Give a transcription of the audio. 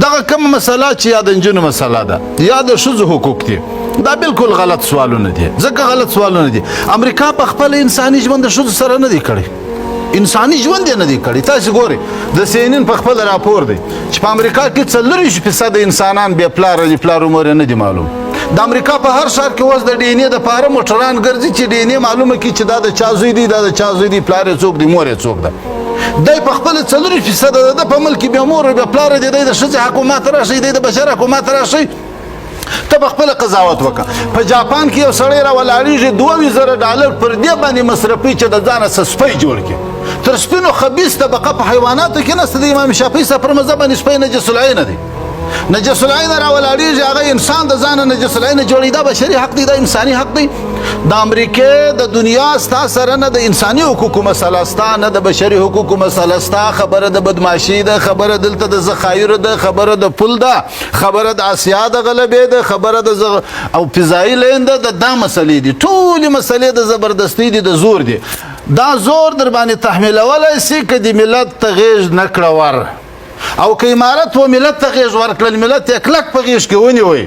دغه کومه مسله چې یا د نجونو مسله ده یا د ښځو حقوق دي دا بالکل غلط سوالونه دي ځکه غلط سوالونه دي امریکا په خپل انساني ژوند د ښځو سره نه دی کړی انساني ژوند یې نه دی کړی تاسو ګورئ د CNN په خپل راپور دی چې په امریکا کې 40% انسانان بې پلاره دي پلار عمر نه دی معلوم د امریکا په هر ښار کې اوس د ډي ان اې دپاره موټران ګرځي چې ډي ان اې معلومه کړي چې دا د چا زوی دی دا د چا زوی دی پلار یې څوک دی مور یې څوک ده دی په خپله 40% د ده په ملک کې بې مور بې پلاره دی دی د ښځې حکومت راشئ دی د بشر حکومت راشئ ته په خپله قضاوت وکړه په جاپان کې یو سړی راولاړېږي $2000 پر دې باندې مصرفوي چې د ځانه څه سپی جوړ کړي تر سپینو خبیث طبقه په حیواناتو کې نسته د امام شافعي صاحب پر مذهب باندې سپی نجس العینه دی نجس العینه راولاړېږي هغه انسان د ځانه نجس العینه جوړوي دا بشري حق دی دا انساني حق دی د امریکې د دنیا ستا سره نه د انساني حقوقو مسله ستا نه د بشري حقوقو مسله ستا خبره د بدماشي ده خبره دلته د ذخایرو ده خبره د پل ده خبره د اسیا د غلبې ده خبره د او فضایي لین ده دا مسلې دي ټولې مسلې د زبردستي دي د زور دي دا زور در باندې تحمیلولی سي که د ملت ته غېږ نه کړه ور او که امارت و ملت ته غېږ ورکړل ملت یې کلک په غېږ کې ونیوئ